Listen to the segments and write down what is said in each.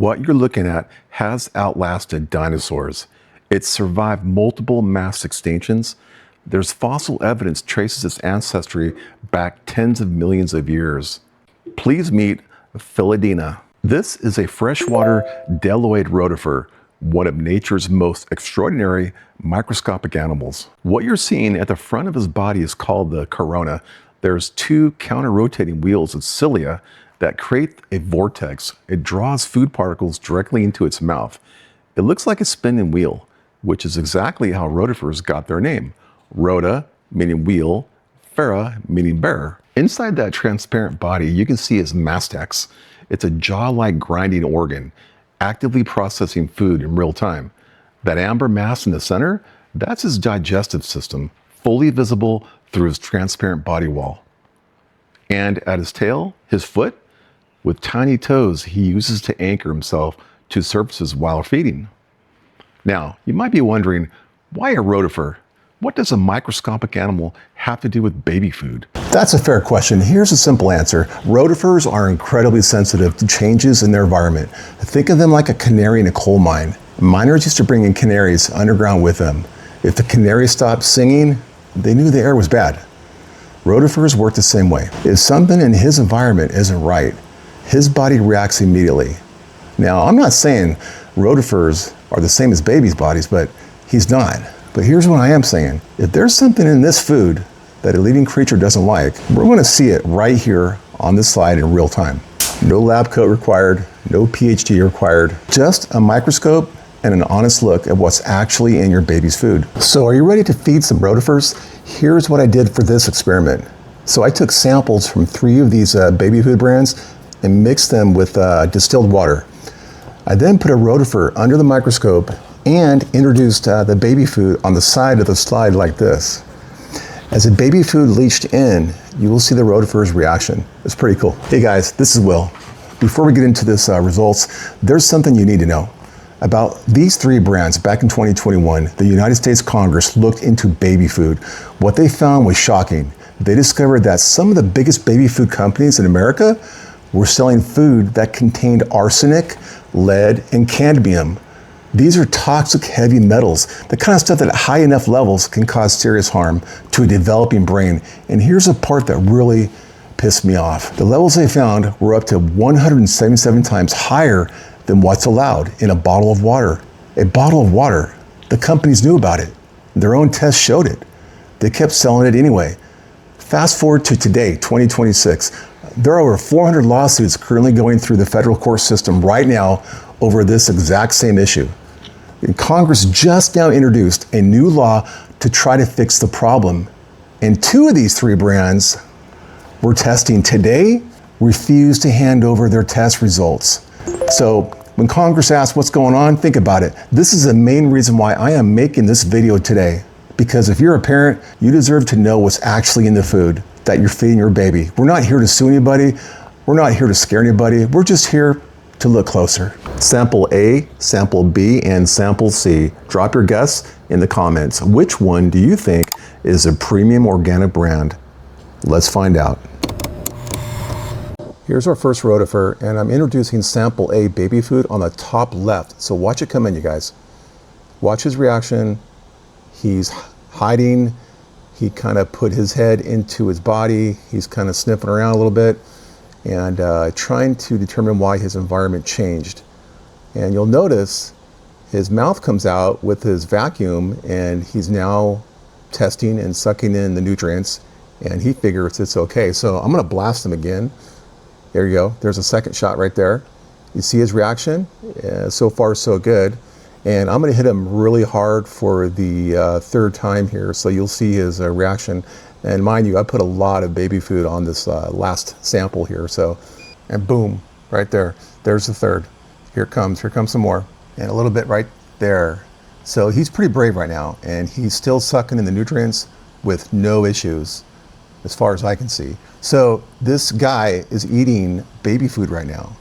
What you're looking at has outlasted dinosaurs. It's survived multiple mass extinctions. There's fossil evidence traces its ancestry back tens of millions of years. Please meet Philodina. This is a freshwater deloid rotifer, one of nature's most extraordinary microscopic animals. What you're seeing at the front of his body is called the corona. There's two counter-rotating wheels of cilia that create a vortex. It draws food particles directly into its mouth. It looks like a spinning wheel, which is exactly how rotifers got their name. Rota, meaning wheel, fera, meaning bear. Inside that transparent body, you can see his mastax. It's a jaw-like grinding organ, actively processing food in real time. That amber mass in the center, that's his digestive system, fully visible through his transparent body wall. And at his tail, his foot, with tiny toes he uses to anchor himself to surfaces while feeding. Now, you might be wondering, why a rotifer? What does a microscopic animal have to do with baby food? That's a fair question. Here's a simple answer. Rotifers are incredibly sensitive to changes in their environment. Think of them like a canary in a coal mine. Miners used to bring in canaries underground with them. If the canary stopped singing, they knew the air was bad. Rotifers work the same way. If something in his environment isn't right, his body reacts immediately. Now, I'm not saying rotifers are the same as babies' bodies, but he's not. But here's what I am saying. If there's something in this food that a living creature doesn't like, we're going to see it right here on this slide in real time. No lab coat required, no PhD required, just a microscope and an honest look at what's actually in your baby's food. So are you ready to feed some rotifers? Here's what I did for this experiment. So I took samples from 3 of these baby food brands and mixed them with distilled water. I then put a rotifer under the microscope and introduced the baby food on the side of the slide like this. As the baby food leached in, you will see the rotifer's reaction. It's pretty cool. Hey guys, this is Will. Before we get into this results, there's something you need to know. About these 3 brands, back in 2021, the United States Congress looked into baby food. What they found was shocking. They discovered that some of the biggest baby food companies in America were selling food that contained arsenic, lead, and cadmium. These are toxic heavy metals, the kind of stuff that at high enough levels can cause serious harm to a developing brain. And here's the part that really pissed me off. The levels they found were up to 177 times higher than what's allowed in a bottle of water. A bottle of water. The companies knew about it. Their own tests showed it. They kept selling it anyway. Fast forward to today, 2026. There are over 400 lawsuits currently going through the federal court system right now over this exact same issue. And Congress just now introduced a new law to try to fix the problem. And 2 of these 3 brands we're testing today refuse to hand over their test results. So when Congress asks what's going on, think about it. This is the main reason why I am making this video today. Because if you're a parent, you deserve to know what's actually in the food that you're feeding your baby. We're not here to sue anybody. We're not here to scare anybody. We're just here to look closer. Sample A, sample B, and sample C. Drop your guess in the comments. Which one do you think is a premium organic brand? Let's find out. Here's our first rotifer, and I'm introducing sample A baby food on the top left. So watch it come in, you guys. Watch his reaction. He's hiding. He kind of put his head into his body. He's kind of sniffing around a little bit and trying to determine why his environment changed. And you'll notice his mouth comes out with his vacuum, and he's now testing and sucking in the nutrients, and he figures it's okay. So I'm gonna blast him again. There you go. There's a second shot right there. You see his reaction? So far, so good. And I'm gonna hit him really hard for the 3rd time here, so you'll see his reaction. And mind you, I put a lot of baby food on this last sample here, so, and boom, right there. There's the 3rd. Here comes some more. And a little bit right there. So he's pretty brave right now, and he's still sucking in the nutrients with no issues, as far as I can see. So this guy is eating baby food right now.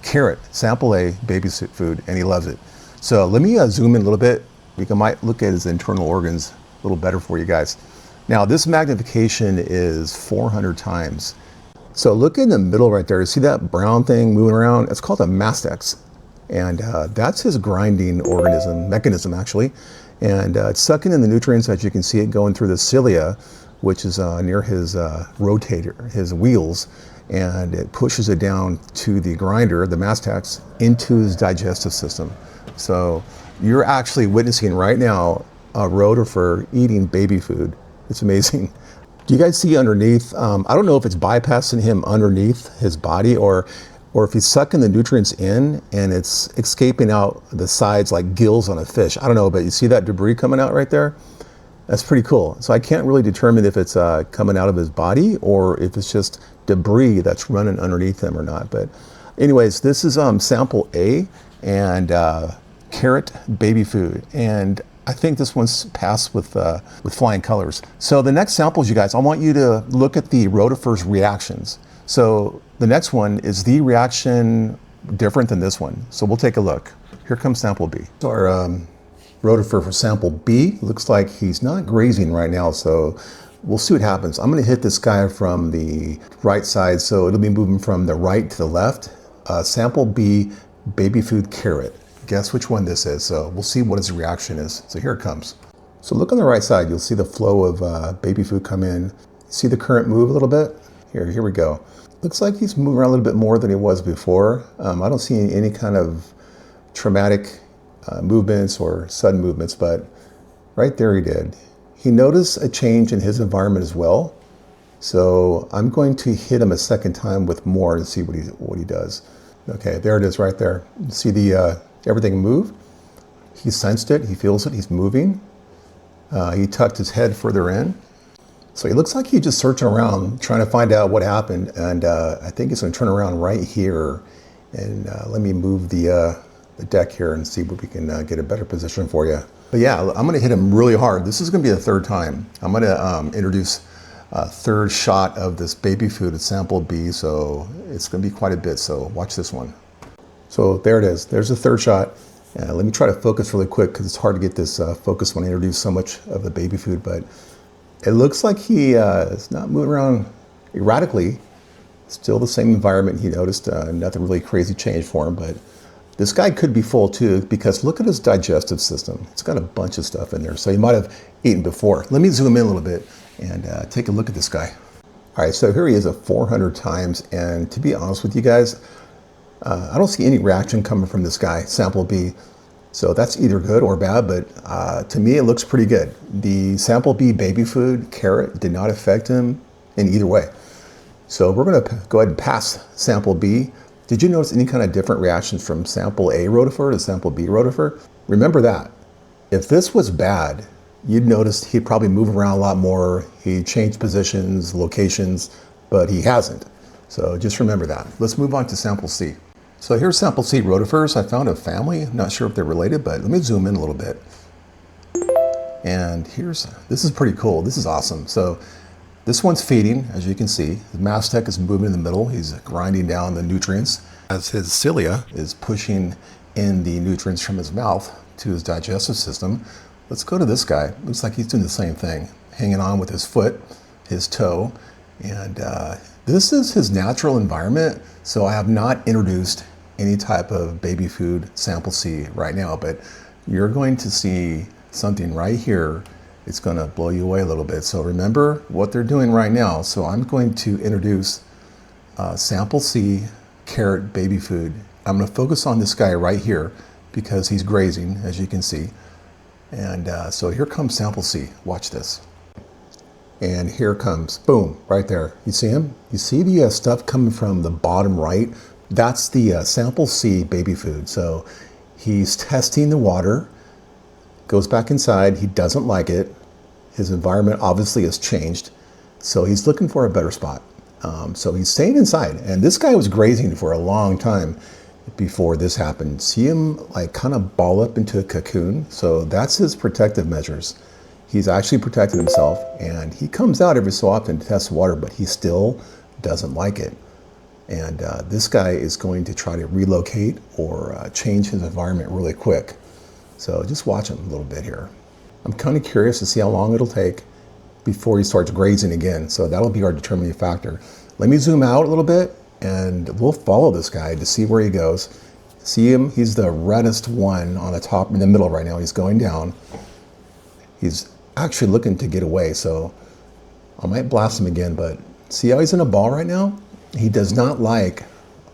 Carrot, sample A, baby food, and he loves it. So let me zoom in a little bit. We might look at his internal organs a little better for you guys. Now this magnification is 400 times. So look in the middle right there. You see that brown thing moving around? It's called a mastax. And that's his grinding mechanism actually. And it's sucking in the nutrients, as you can see it going through the cilia, which is near his rotator, his wheels, and it pushes it down to the grinder, the mastax, into his digestive system. So you're actually witnessing right now a rotifer eating baby food. It's amazing. Do you guys see underneath? I don't know if it's bypassing him underneath his body or if he's sucking the nutrients in and it's escaping out the sides like gills on a fish. I don't know, but you see that debris coming out right there? That's pretty cool. So I can't really determine if it's coming out of his body or if it's just debris that's running underneath him or not. But anyways, this is sample A and carrot baby food. And I think this one's passed with flying colors. So the next samples, you guys, I want you to look at the rotifer's reactions. So the next one, is the reaction different than this one? So we'll take a look. Here comes sample B. So our rotifer for sample B looks like he's not grazing right now, so we'll see what happens. I'm gonna hit this guy from the right side, so it'll be moving from the right to the left. Sample B, baby food carrot. Guess which one this is, so we'll see what his reaction is. So here it comes. So look on the right side, you'll see the flow of baby food come in. See the current move a little bit? Here we go. Looks like he's moving around a little bit more than he was before. I don't see any kind of traumatic movements or sudden movements, but right there he did. He noticed a change in his environment as well. So I'm going to hit him a second time with more to see what he does. Okay, there it is right there. See the everything move? He sensed it, he feels it, he's moving. He tucked his head further in. So he looks like he's just searching around, trying to find out what happened. And I think he's gonna turn around right here. And let me move the deck here and see if we can get a better position for you. But yeah, I'm gonna hit him really hard. This is gonna be the third time. I'm gonna introduce a third shot of this baby food at sample B, so it's gonna be quite a bit, so watch this one. So there it is, there's the third shot. Let me try to focus really quick because it's hard to get this focus when I introduce so much of the baby food, but it looks like he is not moving around erratically. Still the same environment he noticed, nothing really crazy changed for him, but this guy could be full too because look at his digestive system. It's got a bunch of stuff in there, so he might have eaten before. Let me zoom in a little bit and take a look at this guy. All right, so here he is at 400 times, and to be honest with you guys, I don't see any reaction coming from this guy, sample B. So that's either good or bad, but to me it looks pretty good. The sample B baby food carrot did not affect him in either way. So we're gonna go ahead and pass sample B. Did you notice any kind of different reactions from sample A rotifer to sample B rotifer? Remember that. If this was bad, you'd notice he'd probably move around a lot more. He changed positions, locations, but he hasn't. So just remember that. Let's move on to sample C. So here's sample C rotifers. I found a family, not sure if they're related, but let me zoom in a little bit. And this is pretty cool. This is awesome. So this one's feeding, as you can see. The mastec is moving in the middle. He's grinding down the nutrients as his cilia is pushing in the nutrients from his mouth to his digestive system. Let's go to this guy. Looks like he's doing the same thing, hanging on with his foot, his toe, and this is his natural environment. So I have not introduced any type of baby food sample C right now, but you're going to see something right here. It's going to blow you away a little bit. So remember what they're doing right now. So I'm going to introduce sample C carrot baby food. I'm going to focus on this guy right here because he's grazing, as you can see. And so here comes sample C. Watch this. And here comes, boom, right there. You see him? You see the stuff coming from the bottom right? That's the sample C baby food. So he's testing the water, goes back inside. He doesn't like it. His environment obviously has changed. So he's looking for a better spot. So he's staying inside. And this guy was grazing for a long time before this happened. See him like kind of ball up into a cocoon. So that's his protective measures. He's actually protected himself, and he comes out every so often to test water, but he still doesn't like it. And this guy is going to try to relocate or change his environment really quick. So just watch him a little bit here. I'm kind of curious to see how long it'll take before he starts grazing again. So that'll be our determining factor. Let me zoom out a little bit and we'll follow this guy to see where he goes. See him? He's the reddest one on the top in the middle right now. He's going down. He's actually looking to get away, so I might blast him again, but see how he's in a ball right now? He does not like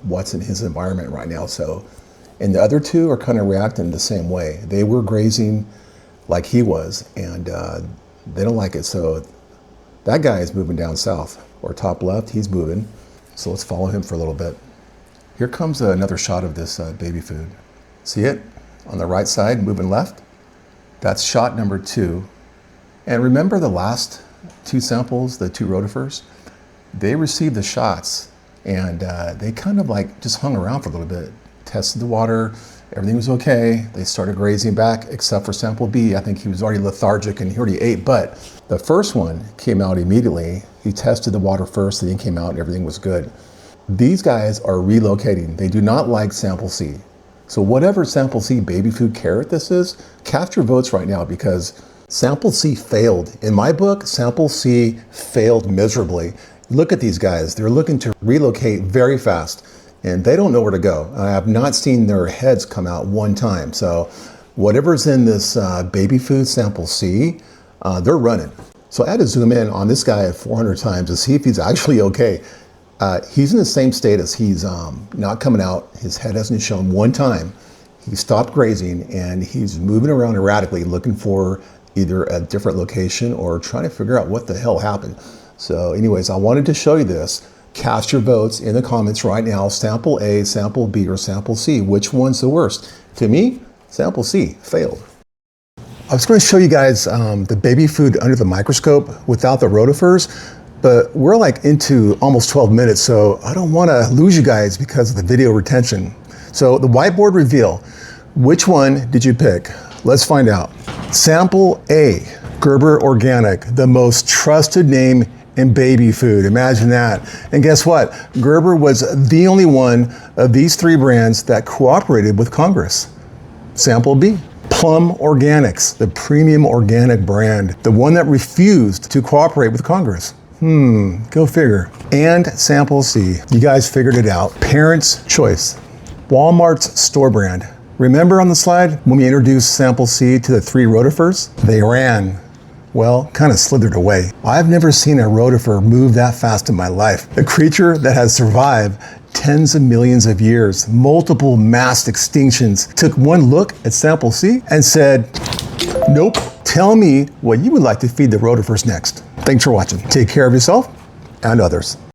what's in his environment right now. So, and the other two are kind of reacting the same way. They were grazing like he was, and they don't like it. So that guy is moving down south, or top left, he's moving. So let's follow him for a little bit. Here comes another shot of this baby food. See it? On the right side, moving left. That's shot number 2. And remember the last 2 samples, the 2 rotifers? They received the shots, and they kind of like just hung around for a little bit, tested the water, everything was okay. They started grazing back, except for sample B. I think he was already lethargic and he already ate, but the first one came out immediately. He tested the water first, and then came out and everything was good. These guys are relocating. They do not like sample C. So whatever sample C baby food carrot this is, cast your votes right now, because sample C failed. In my book, sample C failed miserably. Look at these guys. They're looking to relocate very fast, and they don't know where to go. I have not seen their heads come out one time. So whatever's in this baby food sample C, they're running. So I had to zoom in on this guy at 400 times to see if he's actually okay. He's in the same status. He's not coming out. His head hasn't shown one time. He stopped grazing, and he's moving around erratically, looking for either a different location or trying to figure out what the hell happened. So anyways, I wanted to show you this. Cast your votes in the comments right now. Sample A, sample B, or sample C. Which one's the worst? To me, sample C failed. I was going to show you guys the baby food under the microscope without the rotifers. But we're like into almost 12 minutes, so I don't want to lose you guys because of the video retention. So the whiteboard reveal, which one did you pick? Let's find out. Sample A, Gerber Organic, the most trusted name in baby food. Imagine that. And guess what? Gerber was the only one of these 3 brands that cooperated with Congress. Sample B, Plum Organics, the premium organic brand, the one that refused to cooperate with Congress. Go figure. And sample C, you guys figured it out. Parents' Choice, Walmart's store brand. Remember on the slide when we introduced sample C to the 3 rotifers? They ran. Well, kind of slithered away. I've never seen a rotifer move that fast in my life. A creature that has survived tens of millions of years, multiple mass extinctions, took one look at sample C and said, nope, tell me what you would like to feed the rotifers next. Thanks for watching. Take care of yourself and others.